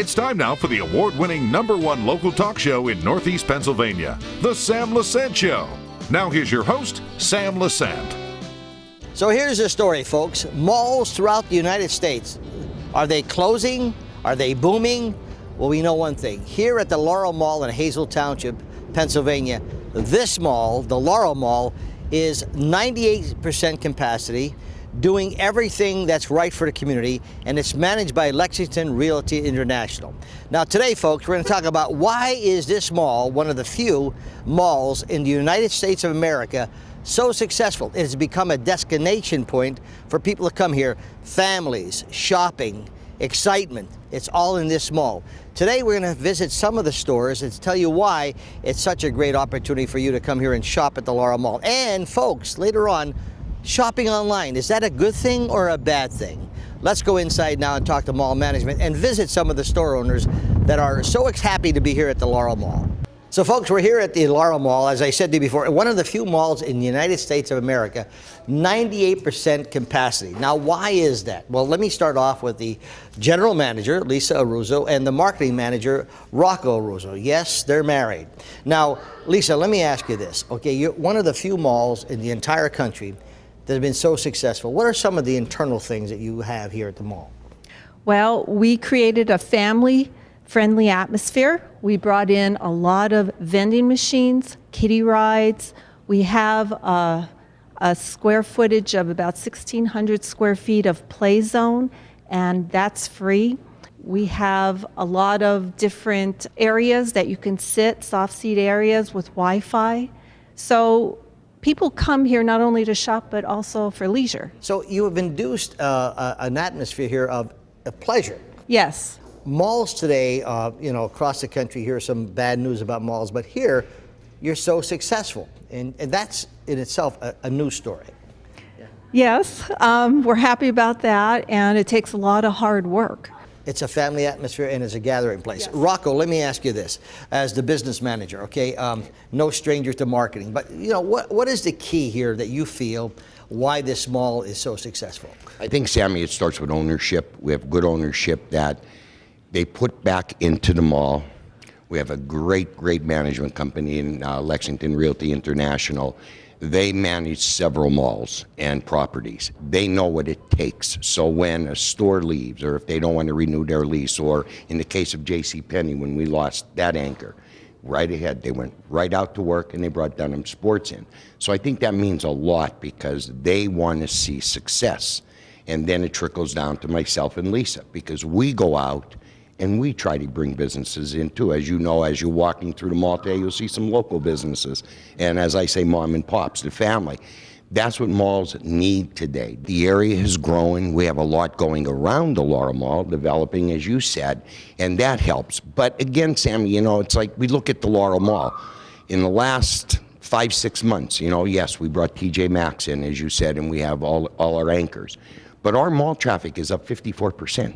It's time now for the award-winning #1 local talk show in Northeast Pennsylvania, The Sam Lesante Show. Now here's your host, Sam Lesante. So here's the story, folks. Malls throughout the United States, are they closing? Are they booming? Well, we know one thing. Here at the Laurel Mall in Hazle Township, Pennsylvania, this mall, the Laurel Mall, is 98% capacity, doing everything that's right for the community, and it's managed by Lexington Realty International. Now today, folks, we're going to talk about why is this mall one of the few malls in the United States of America so successful. It has become a destination point for people to come here, families, shopping, excitement. It's all in this mall. Today we're going to visit some of the stores and tell you why it's such a great opportunity for you to come here and shop at the Laurel Mall. And folks, later on, shopping online, is that a good thing or a bad thing? Let's go inside now and talk to mall management and visit some of the store owners that are so happy to be here at the Laurel Mall. So folks, we're here at the Laurel Mall, as I said to you before, one of the few malls in the United States of America, 98% capacity. Now, why is that? Well, let me start off with the general manager, Lisa Aruzo, and the marketing manager, Rocco Aruzo. Yes, they're married. Now, Lisa, let me ask you this. Okay, you're one of the few malls in the entire country that have been so successful. What are some of the internal things that you have here at the mall? Well, we created a family-friendly atmosphere. We brought in a lot of vending machines, kiddie rides. We have a square footage of about 1,600 square feet of play zone, and that's free. We have a lot of different areas that you can sit, soft seat areas with Wi-Fi. So people come here not only to shop, but also for leisure. So you have induced an atmosphere here of pleasure. Yes. Malls today, across the country, hear some bad news about malls, but here, you're so successful. And that's in itself a news story. Yeah. Yes, we're happy about that, and it takes a lot of hard work. It's a family atmosphere and it's a gathering place. Yes. Rocco, let me ask you this, as the business manager, okay, no stranger to marketing, but what is the key here that you feel why this mall is so successful? I think, Sammy, it starts with ownership. We have good ownership that they put back into the mall. We have a great management company in Lexington Realty International. They manage several malls and properties. They know what it takes. So when a store leaves, or if they don't want to renew their lease, or in the case of JCPenney, when we lost that anchor, right ahead, they went right out to work and they brought Dunham Sports in. So I think that means a lot because they want to see success. And then it trickles down to myself and Lisa because we go out and we try to bring businesses in too. As you know, as you're walking through the mall today, you'll see some local businesses. And as I say, mom and pops, the family. That's what malls need today. The area is growing. We have a lot going around the Laurel Mall, developing, as you said, and that helps. But again, Sammy, it's like we look at the Laurel Mall. In the last 5-6 months, yes, we brought TJ Maxx in, as you said, and we have all our anchors. But our mall traffic is up 54%.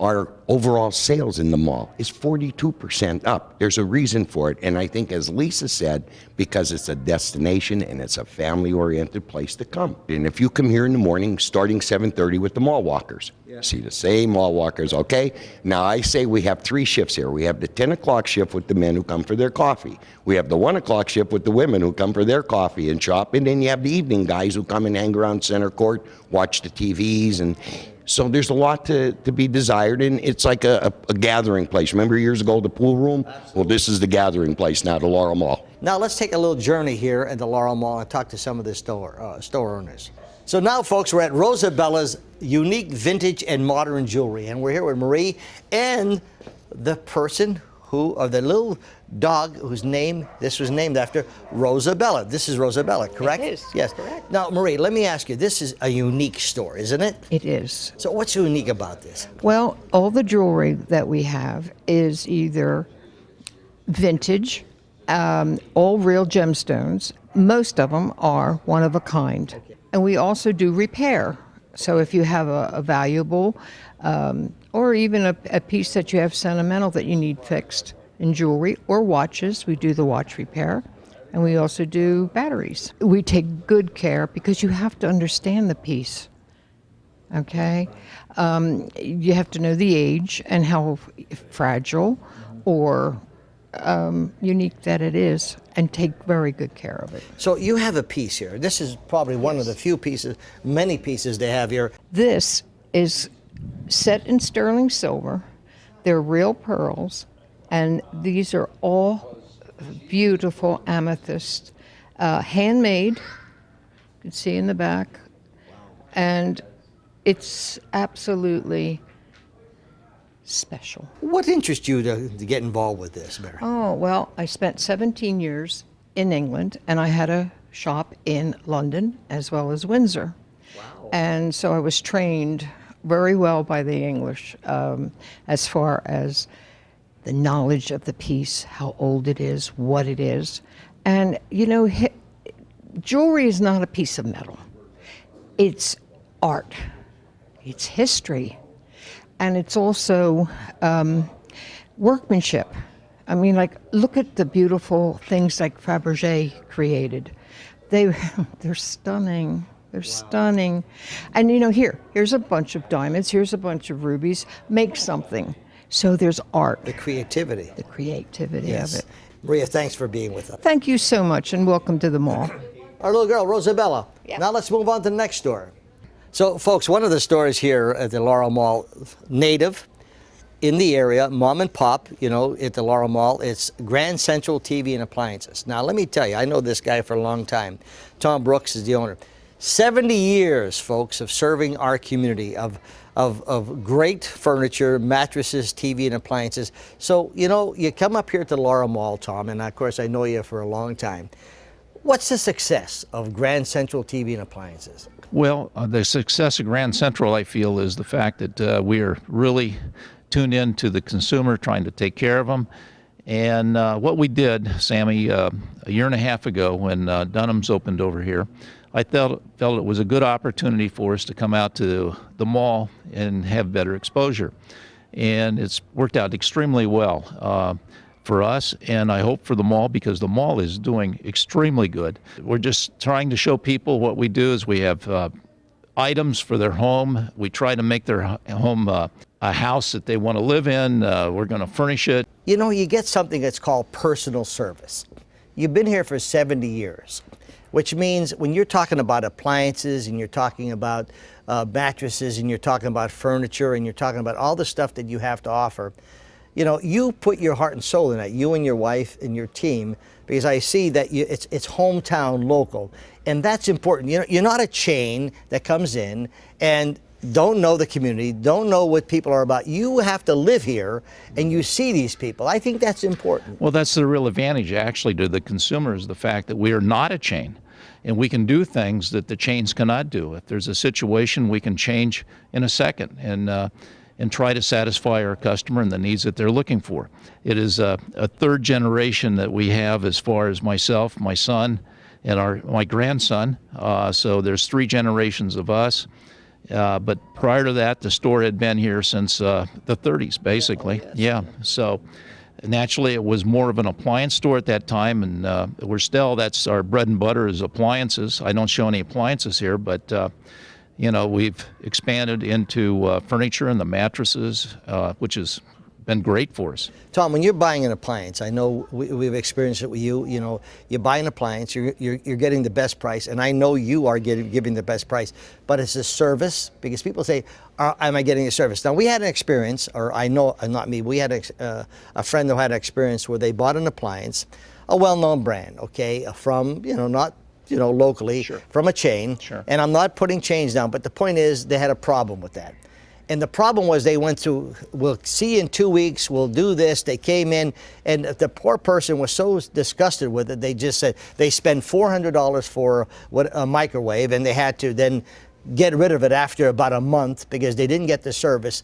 Our overall sales in the mall is 42% up. There's a reason for it, and I think, as Lisa said, because it's a destination and it's a family-oriented place to come. And if you come here in the morning, starting 7:30 with the mall walkers, see the same mall walkers, okay? Now, I say we have 3 shifts here. We have the 10 o'clock shift with the men who come for their coffee. We have the 1 o'clock shift with the women who come for their coffee and shop, and then you have the evening guys who come and hang around center court, watch the TVs, and so there's a lot to be desired, and it's like a gathering place. Remember years ago, the pool room? Absolutely. Well, this is the gathering place now, the Laurel Mall. Now let's take a little journey here at the Laurel Mall and talk to some of the store owners. So now, folks, we're at Rosa Bella's unique vintage and modern jewelry, and we're here with Marie and the person or the little dog this was named after Rosa Bella. This is Rosa Bella, correct? It is. Yes. Correct. Now, Marie, let me ask you, this is a unique store, isn't it? It is. So what's unique about this? Well, all the jewelry that we have is either vintage, all real gemstones. Most of them are one of a kind. Okay. And we also do repair. So if you have a valuable or even a piece that you have sentimental that you need fixed in jewelry or watches, we do the watch repair. And we also do batteries. We take good care because you have to understand the piece. Okay, you have to know the age and how fragile or unique that it is, and take very good care of it. So you have a piece here. This is probably one of the few pieces, many pieces they have here. This is set in sterling silver. They're real pearls, and these are all beautiful amethyst, handmade. You can see in the back, and it's absolutely special. What interests you to get involved with this, Mary? Oh, well, I spent 17 years in England, and I had a shop in London as well as Windsor. Wow. And so I was trained very well by the English as far as the knowledge of the piece, how old it is, what it is. And, you know, jewelry is not a piece of metal. It's art. It's history. And it's also workmanship. I mean, like, look at the beautiful things like Fabergé created. They're stunning. They're stunning. And, you know, here's a bunch of diamonds. Here's a bunch of rubies. Make something. So there's art. The creativity. The creativity Yes. of it. Maria, thanks for being with us. Thank you so much, and welcome to the mall. Our little girl, Rosa Bella. Yeah. Now let's move on to the next store. So, folks, one of the stores here at the Laurel Mall, native in the area, mom and pop, you know, at the Laurel Mall, it's Grand Central TV and Appliances. Now, let me tell you, I know this guy for a long time. Tom Brooks is the owner. 70 years, folks, of serving our community, of great furniture, mattresses, TV, and appliances. So, you know, you come up here to Laurel Mall, Tom, and of course I know you for a long time. What's the success of Grand Central TV and Appliances? Well, the success of Grand Central, I feel, is the fact that we are really tuned in to the consumer, trying to take care of them. And what we did, Sammy, a year and a half ago when Dunham's opened over here, I felt it was a good opportunity for us to come out to the mall and have better exposure. And it's worked out extremely well for us, and I hope for the mall, because the mall is doing extremely good. We're just trying to show people what we do is we have items for their home. We try to make their home a house that they want to live in. We're going to furnish it. You know, you get something that's called personal service. You've been here for 70 years, which means when you're talking about appliances and you're talking about mattresses and you're talking about furniture and you're talking about all the stuff that you have to offer, you know, you put your heart and soul in it, you and your wife and your team, because I see that it's hometown local, and that's important. You know, you're not a chain that comes in and don't know the community, don't know what people are about. You have to live here and you see these people. I think that's important. Well, that's the real advantage actually to the consumer, is the fact that we are not a chain. And we can do things that the chains cannot do. If there's a situation, we can change in a second and try to satisfy our customer and the needs that they're looking for. It is a third generation that we have, as far as myself, my son, and my grandson. So there's 3 generations of us. But prior to that, the store had been here since the 30s, basically. Oh, yes. Yeah. So naturally, it was more of an appliance store at that time, and that's our bread and butter is appliances. I don't show any appliances here, but you know, we've expanded into furniture and the mattresses, which has been great for us. Tom, when you're buying an appliance, I know we've experienced it with you. You know, you buy an appliance, you're getting the best price, and I know you are giving the best price. But it's a service, because people say, "Am I getting a service?" Now, we had an experience, or I know, not me. We had a friend who had an experience where they bought an appliance, a well-known brand, okay, from not locally, Sure. from a chain. Sure. And I'm not putting chains down, but the point is they had a problem with that. And the problem was they went through, we'll see you in 2 weeks, we'll do this. They came in, and the poor person was so disgusted with it, they just said they spent $400 for a microwave, and they had to then get rid of it after about a month because they didn't get the service.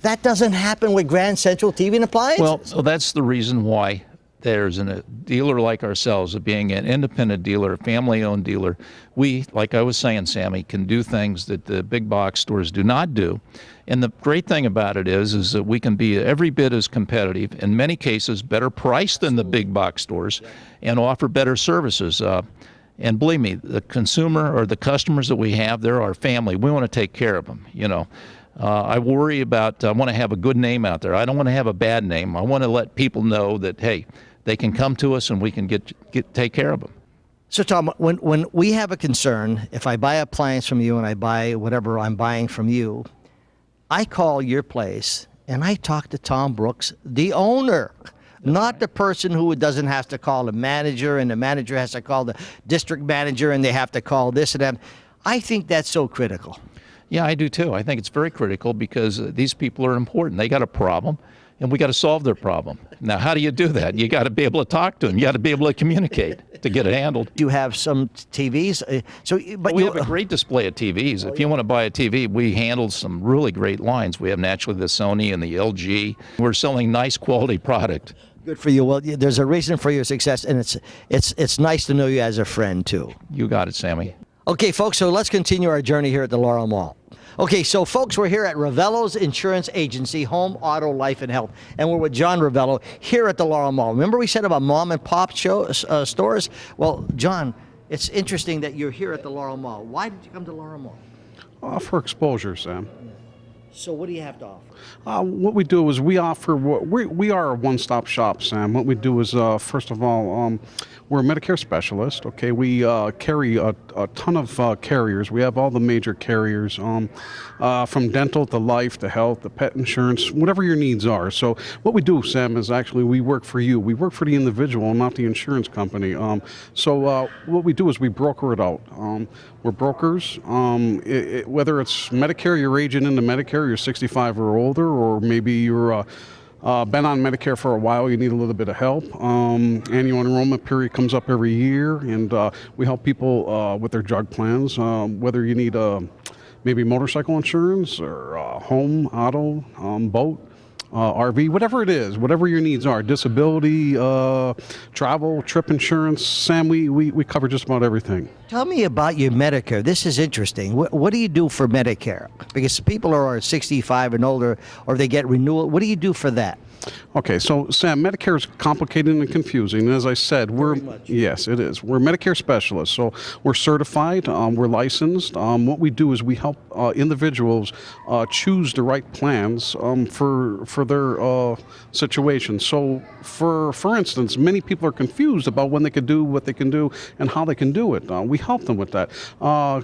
That doesn't happen with Grand Central TV and Appliances. Well, so that's the reason why there's a dealer like ourselves, being an independent dealer, a family-owned dealer. We, like I was saying, Sammy, can do things that the big box stores do not do. And the great thing about it is that we can be every bit as competitive, in many cases better priced than the big box stores, and offer better services. And believe me, the consumer or the customers that we have, they're our family. We want to take care of them, you know. I worry about, I want to have a good name out there. I don't want to have a bad name. I want to let people know that, hey, they can come to us and we can take care of them. So, Tom, when we have a concern, if I buy appliance from you and I buy whatever I'm buying from you, I call your place and I talk to Tom Brooks, the owner, not the person who doesn't have to call the manager and the manager has to call the district manager and they have to call this and that. I think that's so critical. Yeah, I do too. I think it's very critical because these people are important. They got a problem, and we got to solve their problem. Now, how do you do that? You got to be able to talk to them. You got to be able to communicate to get it handled. You have some TVs, but we have a great display of TVs. If you want to buy a TV, we handle some really great lines. We have naturally the Sony and the LG. We're selling nice quality product. Good for you. Well, there's a reason for your success, and it's nice to know you as a friend too. You got it, Sammy. Okay, folks. So let's continue our journey here at the Laurel Mall. Okay, so folks, we're here at Revellers Insurance Agency, Home, Auto, Life, and Health, and we're with John Revello here at the Laurel Mall. Remember we said about mom and pop stores? Well, John, it's interesting that you're here at the Laurel Mall. Why did you come to Laurel Mall? For exposure, Sam. So what do you have to offer? What we do is we offer, we are a one-stop shop, Sam. What we do is, first of all, we're a Medicare specialist, okay? We carry a ton of carriers. We have all the major carriers, from dental to life to health to pet insurance, whatever your needs are. So what we do, Sam, is actually we work for you. We work for the individual, not the insurance company. So what we do is we broker it out. We're brokers. Whether it's Medicare, you're aging into Medicare, you're 65 or older, or maybe you're been on Medicare for a while, you need a little bit of help. Annual enrollment period comes up every year, and we help people with their drug plans, whether you need maybe motorcycle insurance or home, auto, boat, RV, whatever it is, whatever your needs are, disability, travel, trip insurance. Sam, we cover just about everything. Tell me about your Medicare. This is interesting. What do you do for Medicare? Because people are 65 and older, or they get renewal. What do you do for that? Okay, so Sam, Medicare is complicated and confusing. And as I said, yes, it is. We're Medicare specialists, so we're certified, we're licensed. What we do is we help individuals choose the right plans for their situation. So, for instance, many people are confused about when they could do what they can do and how they can do it. We help them with that.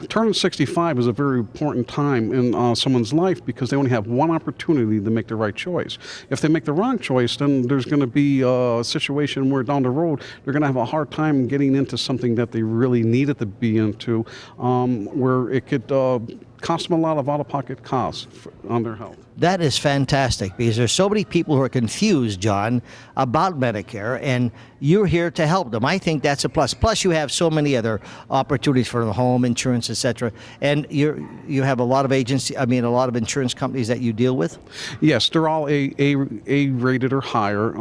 Turning 65 is a very important time in someone's life because they only have one opportunity to make the right choice. If they make the wrong choice, then there's going to be a situation where down the road they're going to have a hard time getting into something that they really needed to be into, where it could cost them a lot of out-of-pocket costs on their health. That is fantastic because there's so many people who are confused, John, about Medicare, and you're here to help them. I think that's a plus. Plus, you have so many other opportunities for the home insurance, etc. And you have a lot of a lot of insurance companies that you deal with. Yes, they're all A-rated or higher.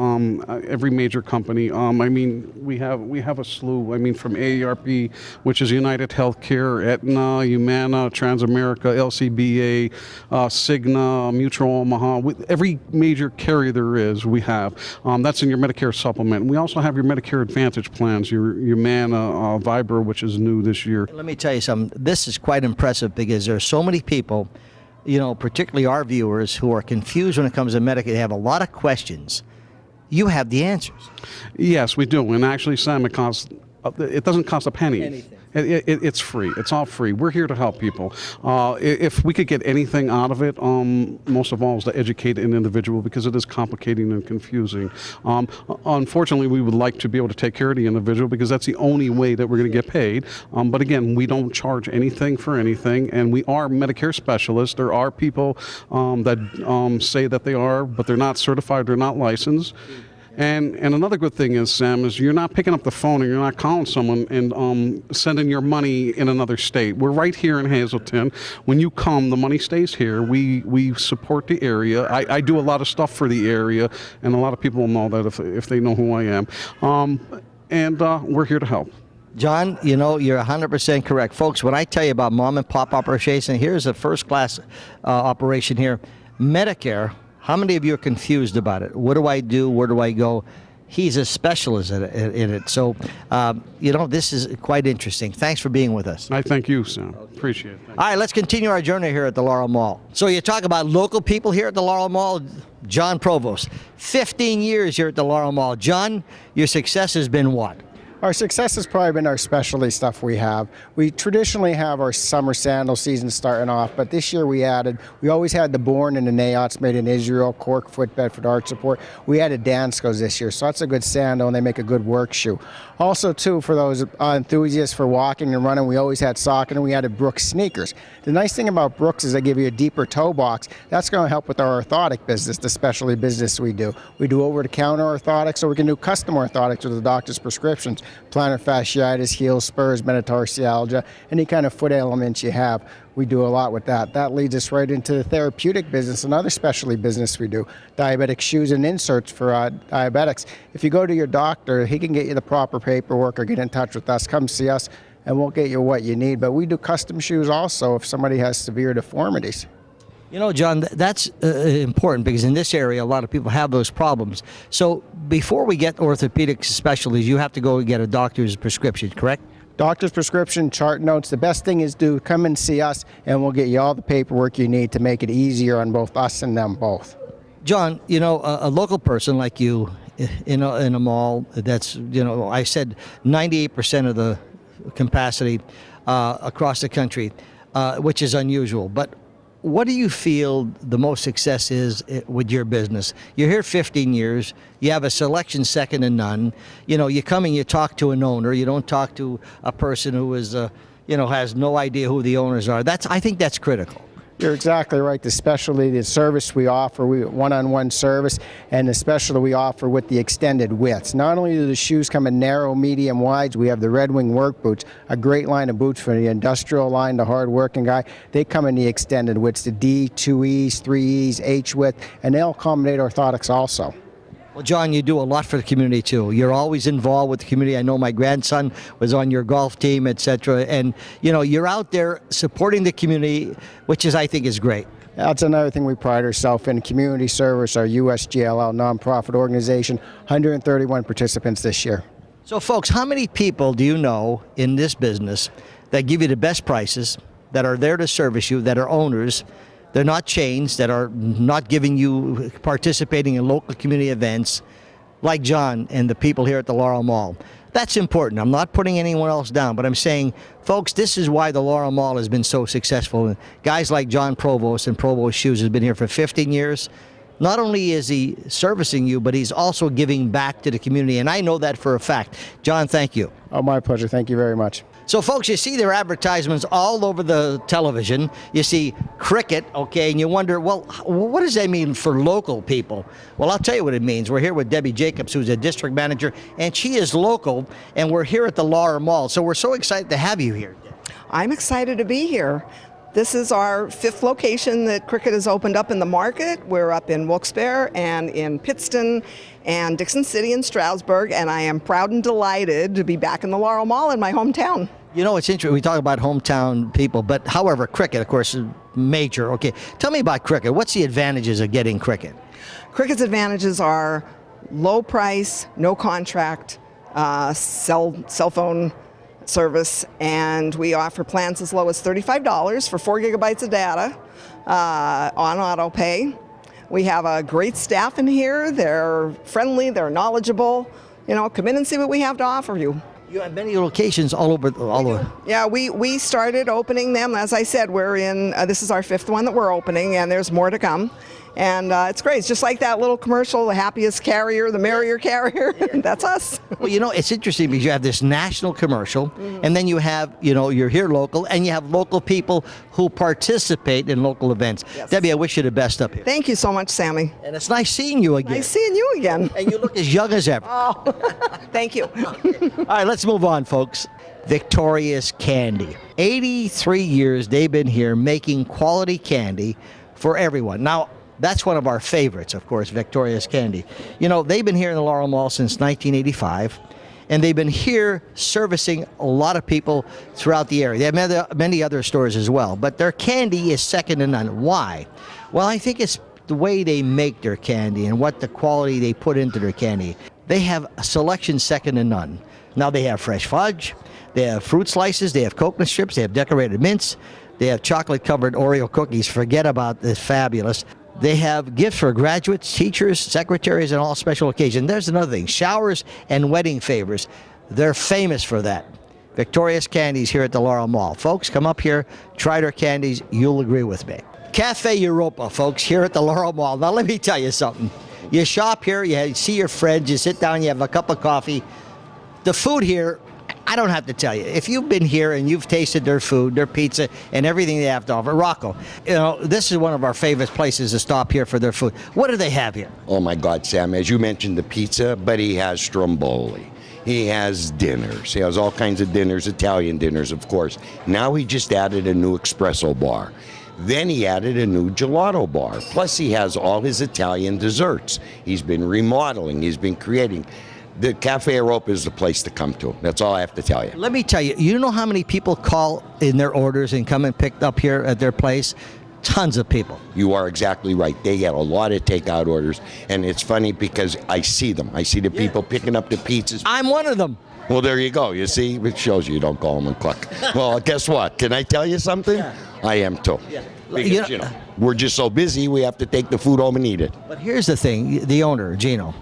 Every major company. We have a slew. From AARP, which is United Healthcare, Aetna, Humana, Transamerica, LCBA, Cigna, Mutual Omaha. Every major carrier there is, we have. That's in your Medicare supplement. We also have your Medicare Advantage plans, your Humana, Vibra, which is new this year. Let me tell you something. This is quite impressive because there are so many people, particularly our viewers, who are confused when it comes to Medicare. They have a lot of questions. You have the answers. Yes, we do. And actually, Sam, it doesn't cost a penny. Anything. It's free. It's all free. We're here to help people. If we could get anything out of it, most of all is to educate an individual because it is complicating and confusing. Unfortunately, we would like to be able to take care of the individual because that's the only way that we're going to get paid. But again, we don't charge anything for anything, and we are Medicare specialists. There are people that say that they are, but they're not certified, they're not licensed. And another good thing is, Sam, is you're not picking up the phone and you're not calling someone and sending your money in another state. We're right here in Hazleton. When you come, the money stays here. We support the area. I do a lot of stuff for the area, and a lot of people will know that if they know who I am. And we're here to help. John, you're 100% correct. Folks, when I tell you about mom and pop operation, here's a first-class operation here. Medicare. How many of you are confused about it? What do I do? Where do I go? he's a specialist in it. So, this is quite interesting. Thanks for being with us. I thank you, Sam. Appreciate it. All right, let's continue our journey here at the Laurel Mall. So you talk about local people here at the Laurel Mall. John Provost, 15 years here at the Laurel Mall. John, your success has been what? Our success has probably been our specialty stuff we have. We traditionally have our summer sandal season starting off, but this year we always had the Born and the Nayots made in Israel, cork, foot, Bedford, arch support. We added Danskos this year, so that's a good sandal and they make a good work shoe. Also, too, for those enthusiasts for walking and running, we always had sock and we added Brooks sneakers. The nice thing about Brooks is they give you a deeper toe box. That's going to help with our orthotic business, the specialty business we do. We do over-the-counter orthotics, so we can do custom orthotics with the doctor's prescriptions. Plantar fasciitis, heel spurs, metatarsialgia, any kind of foot ailments you have. We do a lot with that. That leads us right into the therapeutic business, another specialty business we do. Diabetic shoes and inserts for diabetics. If you go to your doctor, he can get you the proper paperwork or get in touch with us. Come see us and we'll get you what you need. But we do custom shoes also if somebody has severe deformities. You know, John, that's important because in this area, a lot of people have those problems. So before we get orthopedic specialties, you have to go and get a doctor's prescription, correct? Doctor's prescription, chart notes. The best thing is to come and see us and we'll get you all the paperwork you need to make it easier on both us and them both. John, a local person like you in a mall that's, I said 98% of the capacity across the country, which is unusual. But what do you feel the most success is with your business? You're here 15 years. You have a selection second to none. You come and you talk to an owner. You don't talk to a person who is, has no idea who the owners are. I think that's critical. You're exactly right. The specialty, the service we offer, one-on-one service, and the specialty we offer with the extended widths. Not only do the shoes come in narrow, medium, wides, we have the Red Wing work boots, a great line of boots for the industrial line, the hard-working guy. They come in the extended widths, the D, 2Es, 3Es, H width, and they'll accommodate orthotics also. Well, John, you do a lot for the community, too. You're always involved with the community. I know my grandson was on your golf team, etc. And, you're out there supporting the community, which I think is great. That's another thing we pride ourselves in, community service, our USGLL nonprofit organization, 131 participants this year. So, folks, how many people do you know in this business that give you the best prices, that are there to service you, that are owners? They're not chains, that are not participating in local community events like John and the people here at the Laurel Mall. That's important. I'm not putting anyone else down, but I'm saying, folks, this is why the Laurel Mall has been so successful. Guys like John Provost and Provost Shoes has been here for 15 years. Not only is he servicing you, but he's also giving back to the community, and I know that for a fact. John, thank you. Oh, my pleasure. Thank you very much. So, folks, you see their advertisements all over the television. You see cricket, okay, and you wonder, well, what does that mean for local people? Well, I'll tell you what it means. We're here with Debbie Jacobs, who's a district manager, and she is local, and we're here at the Laurel Mall. So we're so excited to have you here. I'm excited to be here. This is our 5th location that cricket has opened up in the market. We're up in Wilkes-Barre and in Pittston and Dixon City and Stroudsburg, and I am proud and delighted to be back in the Laurel Mall in my hometown. It's interesting. We talk about hometown people, but however, cricket, of course, is major. Okay, tell me about cricket. What's the advantages of getting cricket? Cricket's advantages are low price, no contract, cell phone service, and we offer plans as low as $35 for 4 gigabytes of data on auto pay. We have a great staff in here. They're friendly, they're knowledgeable. Come in and see what we have to offer you. You have many locations all over. Yeah, we started opening them. As I said, we're in, this is our 5th one that we're opening, and there's more to come. And it's great. It's just like that little commercial, the happiest carrier, the merrier carrier. That's us. Well, it's interesting because you have this national commercial, and then you have, you're here local, and you have local people who participate in local events. Yes. Debbie, I wish you the best up here. Thank you so much, Sammy. And it's nice seeing you again. Nice seeing you again. And you look as young as ever. Oh, thank you. Okay. All right, let's move on, folks. Victoria's Candy. 83 years they've been here making quality candy for everyone. Now, that's one of our favorites, of course, Victoria's Candy. They've been here in the Laurel Mall since 1985, and they've been here servicing a lot of people throughout the area. They have many other stores as well, but their candy is second to none. Why? Well, I think it's the way they make their candy and what the quality they put into their candy. They have a selection second to none. Now they have fresh fudge, they have fruit slices, they have coconut strips, they have decorated mints, they have chocolate-covered Oreo cookies. Forget about this, fabulous. They have gifts for graduates, teachers, secretaries, and all special occasions. There's another thing, showers and wedding favors. They're famous for that. Victoria's Candies here at the Laurel Mall. Folks, come up here, try their candies, you'll agree with me. Cafe Europa, folks, here at the Laurel Mall. Now let me tell you something. You shop here, you see your friends, you sit down, you have a cup of coffee. The food here, I don't have to tell you. If you've been here and you've tasted their food, their pizza, and everything they have to offer, Rocco, this is one of our favorite places to stop here for their food. What do they have here? Oh my God, Sam, as you mentioned the pizza, but he has stromboli. He has dinners. He has all kinds of dinners, Italian dinners, of course. Now he just added a new espresso bar. Then he added a new gelato bar. Plus he has all his Italian desserts. He's been remodeling, he's been creating. The Cafe Europa is the place to come to. That's all I have to tell you. Let me tell you, you know how many people call in their orders and come and pick up here at their place? Tons of people. You are exactly right. They get a lot of takeout orders, and it's funny because I see them. I see the people picking up the pizzas. I'm one of them. Well, there you go. You see, it shows you don't call them and cluck. Well, guess what? Can I tell you something? Yeah. I am too. Yeah. Because, we're just so busy, we have to take the food home and eat it. But here's the thing, the owner, Gino,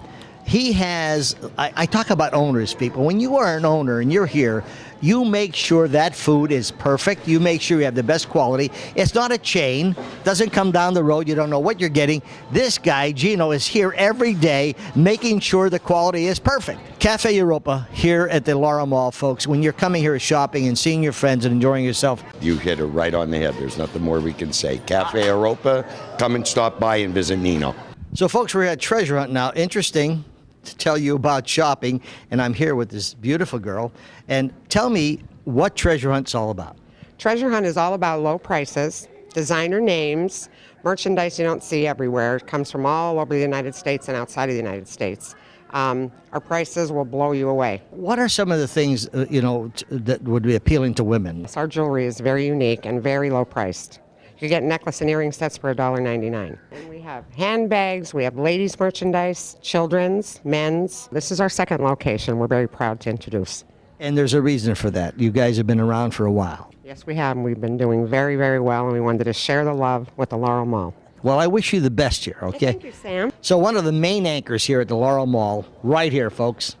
he has, I talk about owners, people. When you are an owner and you're here, you make sure that food is perfect. You make sure you have the best quality. It's not a chain. Doesn't come down the road. You don't know what you're getting. This guy, Gino, is here every day making sure the quality is perfect. Cafe Europa here at the Laurel Mall, folks. When you're coming here shopping and seeing your friends and enjoying yourself. You hit it right on the head. There's nothing more we can say. Cafe Europa, come and stop by and visit Nino. So, folks, we're at Treasure Hunt now. Interesting to tell you about shopping, and I'm here with this beautiful girl. And tell me what Treasure Hunt's all about. Treasure Hunt is all about low prices, designer names, merchandise you don't see everywhere. It comes from all over the United States and outside of the United States. Our prices will blow you away. What are some of the things, that would be appealing to women? Our jewelry is very unique and very low priced. You get necklace and earring sets for $1.99. And we have handbags, we have ladies' merchandise, children's, men's. This is our second location we're very proud to introduce. And there's a reason for that. You guys have been around for a while. Yes, we have. And we've been doing very, very well, and we wanted to share the love with the Laurel Mall. Well, I wish you the best here, okay? Thank you, Sam. So one of the main anchors here at the Laurel Mall, right here, folks,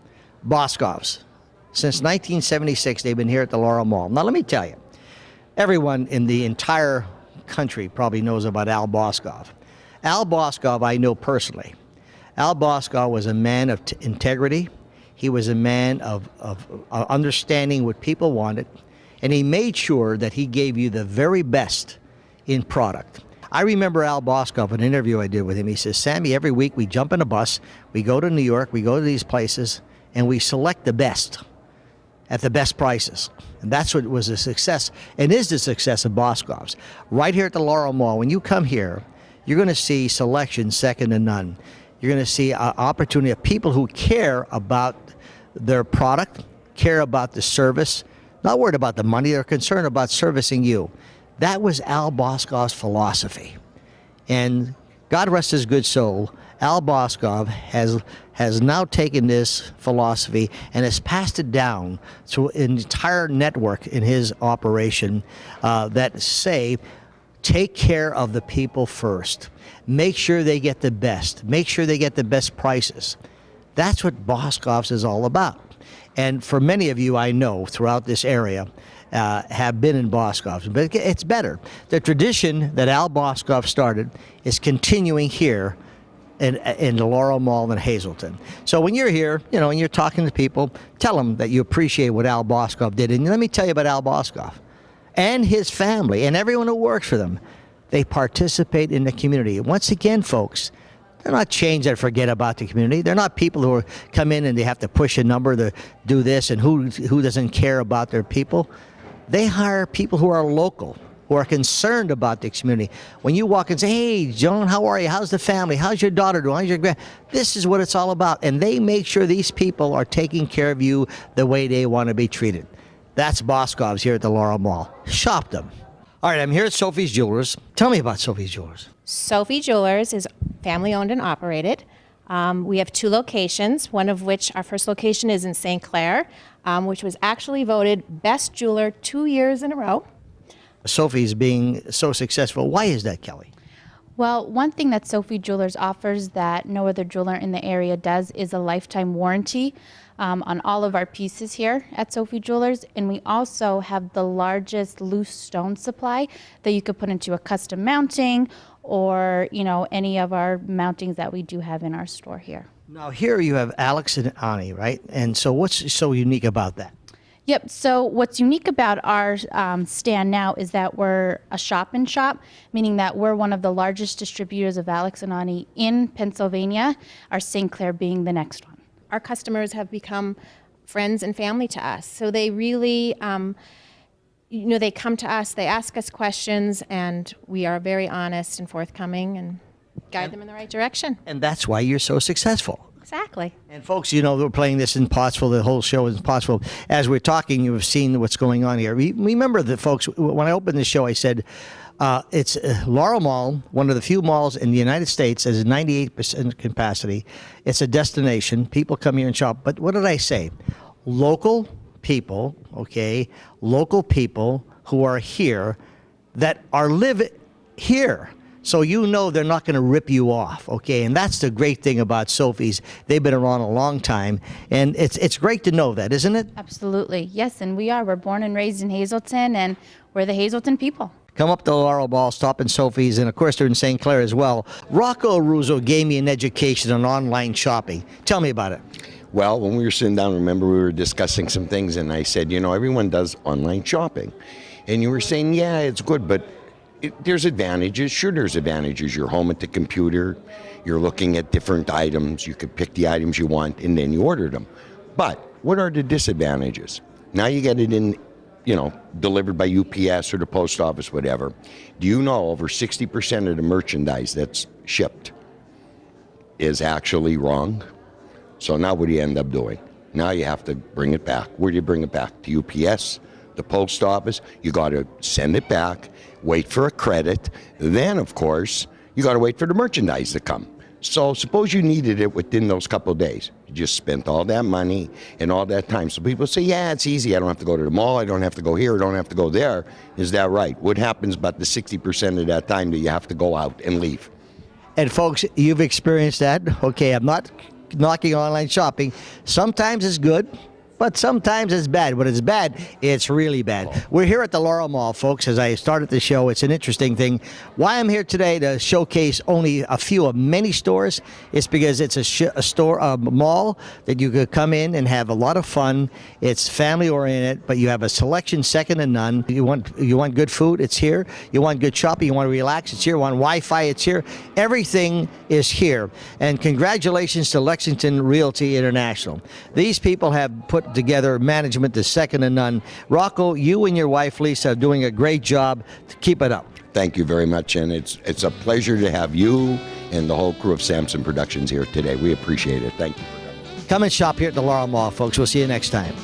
Boscov's. Since 1976, they've been here at the Laurel Mall. Now, let me tell you, everyone in the entire country probably knows about Al Boscov. Al Boscov I know personally. Al Boscov was a man of integrity. He was a man of understanding what people wanted, and he made sure that he gave you the very best in product. I remember Al Boscov, an interview I did with him. He says, Sammy, every week we jump in a bus, we go to New York, we go to these places, and we select the best at the best prices. And that's what was a success and is the success of Boscov's. Right here at the Laurel Mall, when you come here, you're going to see selection second to none. You're going to see an opportunity of people who care about their product, care about the service, not worried about the money, they're concerned about servicing you. That was Al Boscov's philosophy. And God rest his good soul, Al Boscov has now taken this philosophy and has passed it down to an entire network in his operation that say, take care of the people first. Make sure they get the best. Make sure they get the best prices. That's what Boscov's is all about. And for many of you I know throughout this area have been in Boscov's, but it's better. The tradition that Al Boscov started is continuing here in the Laurel Mall in Hazleton. So when you're here, and you're talking to people, tell them that you appreciate what Al Boscov did. And let me tell you about Al Boscov and his family and everyone who works for them. They participate in the community. Once again, folks, they're not chains that forget about the community. They're not people who come in and they have to push a number to do this and who doesn't care about their people. They hire people who are local, who are concerned about the community. When you walk and say, hey, Joan, how are you? How's the family? How's your daughter doing? How's your grand? This is what it's all about. And they make sure these people are taking care of you the way they want to be treated. That's Boscov's here at the Laurel Mall. Shop them. All right, I'm here at Sophie's Jewelers. Tell me about Sophie's Jewelers. Sophie Jewelers is family owned and operated. We have 2 locations, one of which, our first location is in St. Clair, which was actually voted Best Jeweler 2 years in a row. Sophie's being so successful. Why is that, Kelly? Well, one thing that Sophie Jewelers offers that no other jeweler in the area does is a lifetime warranty on all of our pieces here at Sophie Jewelers. And we also have the largest loose stone supply that you could put into a custom mounting or, any of our mountings that we do have in our store here. Now, here you have Alex and Ani, right? And so what's so unique about that? Yep. So what's unique about our stand now is that we're a shop-in-shop, meaning that we're one of the largest distributors of Alex and Ani in Pennsylvania, our St. Clair being the next one. Our customers have become friends and family to us. So they really, they come to us, they ask us questions, and we are very honest and forthcoming and guide them in the right direction. And that's why you're so successful. Exactly. And folks, we're playing this in Pottsville. The whole show is in Pottsville. As we're talking, you've seen what's going on here. Remember that, folks, when I opened the show, I said it's Laurel Mall, one of the few malls in the United States that has 98% capacity. It's a destination. People come here and shop. But what did I say? Local people, okay? Local people who are here that live here. So they're not going to rip you off, okay? And that's the great thing about Sophie's. They've been around a long time, and it's great to know that, isn't it? Absolutely. Yes, and we are. We're born and raised in Hazleton, and we're the Hazleton people. Come up to Laurel Mall, stop in Sophie's, and of course they're in St. Clair as well. Rocco Russo gave me an education on online shopping. Tell me about it. Well, when we were sitting down, remember we were discussing some things, and I said, everyone does online shopping. And you were saying, yeah, it's good, but there's advantages. Sure, there's advantages. You're home at the computer. You're looking at different items. You could pick the items you want, and then you order them. But what are the disadvantages? Now you get it in, delivered by UPS or the post office, whatever. Do you know over 60% of the merchandise that's shipped is actually wrong? So now what do you end up doing? Now you have to bring it back. Where do you bring it back? To UPS? The post office? You got to send it back, wait for a credit. Then, of course, you got to wait for the merchandise to come. So suppose you needed it within those couple of days. You just spent all that money and all that time. So people say, yeah, it's easy. I don't have to go to the mall. I don't have to go here. I don't have to go there. Is that right? What happens about the 60% of that time that you have to go out and leave? And folks, you've experienced that. Okay, I'm not knocking online shopping. Sometimes it's good, but sometimes it's bad. When it's bad, it's really bad. We're here at the Laurel Mall, folks. As I started the show, it's an interesting thing. Why I'm here today to showcase only a few of many stores is because it's a mall that you could come in and have a lot of fun. It's family oriented, but you have a selection second to none. You want good food? It's here. You want good shopping? You want to relax? It's here. You want Wi-Fi? It's here. Everything is here. And congratulations to Lexington Realty International. These people have put together management is second to none. Rocco, you and your wife Lisa are doing a great job. Keep it up. Thank you very much, and it's a pleasure to have you and the whole crew of Samson Productions here today. We appreciate it. Thank you for coming. Come and shop here at the Laurel Mall, folks. We'll see you next time.